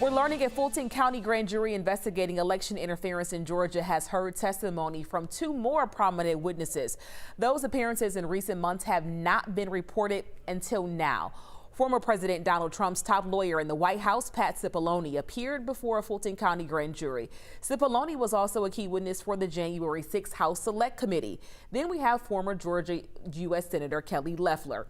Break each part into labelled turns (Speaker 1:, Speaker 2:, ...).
Speaker 1: We're learning a Fulton County grand jury investigating election interference in Georgia has heard testimony from two more prominent witnesses. Those appearances in recent months have not been reported until now. Former President Donald Trump's top lawyer in the White House, Pat Cipollone, appeared before a Fulton County grand jury. Cipollone was also a key witness for the January 6th House Select Committee. Then we have former Georgia U.S. Senator Kelly Loeffler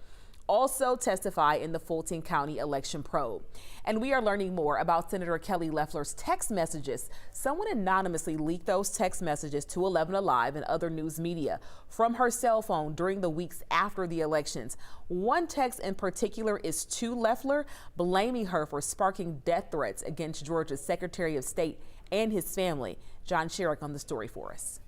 Speaker 1: also testify in the Fulton County election probe. And we are learning more about Senator Kelly Loeffler's text messages. Someone anonymously leaked those text messages to 11 Alive and other news media from her cell phone during the weeks after the elections. One text in particular is to Loeffler, blaming her for sparking death threats against Georgia's Secretary of State and his family. John Sherrick on the story for us.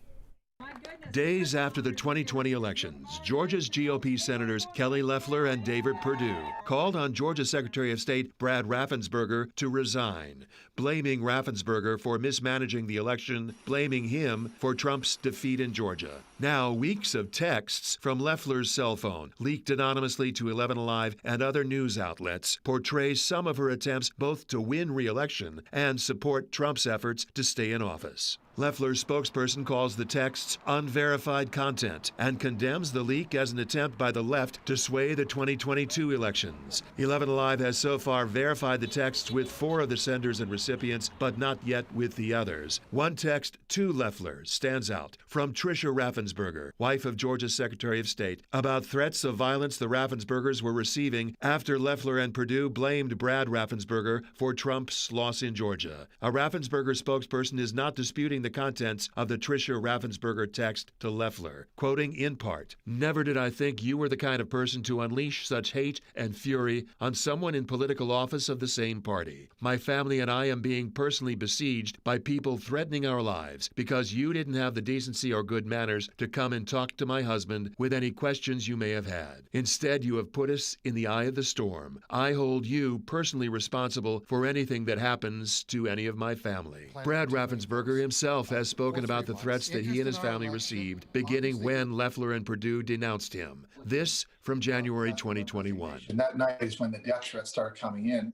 Speaker 2: Days after the 2020 elections, Georgia's GOP Senators Kelly Loeffler and David Perdue called on Georgia Secretary of State Brad Raffensperger to resign, blaming Raffensperger for mismanaging the election, blaming him for Trump's defeat in Georgia. Now, weeks of texts from Loeffler's cell phone, leaked anonymously to 11 Alive and other news outlets, portray some of her attempts both to win re-election and support Trump's efforts to stay in office. Loeffler's spokesperson calls the texts unverified content and condemns the leak as an attempt by the left to sway the 2022 elections. 11 Alive has so far verified the texts with 4 of the senders and recipients, but not yet with the others. One text to Loeffler stands out from Tricia Raffensperger, wife of Georgia's Secretary of State, about threats of violence the Raffenspergers were receiving after Loeffler and Perdue blamed Brad Raffensperger for Trump's loss in Georgia. A Raffensperger spokesperson is not disputing the contents of the Tricia Raffensperger text to Loeffler, quoting in part, "Never did I think you were the kind of person to unleash such hate and fury on someone in political office of the same party. My family and I am being personally besieged by people threatening our lives because you didn't have the decency or good manners to come and talk to my husband with any questions you may have had. Instead, you have put us in the eye of the storm. I hold you personally responsible for anything that happens to any of my family." Brad Raffensperger himself has spoken about the threats that he and his family received, beginning when Loeffler and Perdue denounced him. This from January 2021.
Speaker 3: And that night is when the death threats started coming in.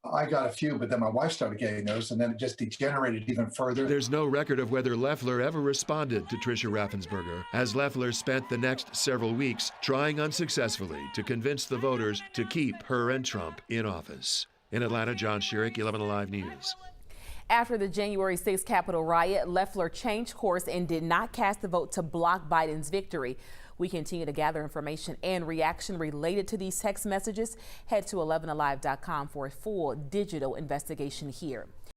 Speaker 3: I got a few, but then my wife started getting those, and then it just degenerated even further.
Speaker 2: There's no record of whether Loeffler ever responded to Tricia Raffensperger, as Loeffler spent the next several weeks trying unsuccessfully to convince the voters to keep her and Trump in office. In Atlanta, John Sherrick, 11 Alive News.
Speaker 1: After the January 6th Capitol riot, Loeffler changed course and did not cast the vote to block Biden's victory. We continue to gather information and reaction related to these text messages. Head to 11alive.com for a full digital investigation here.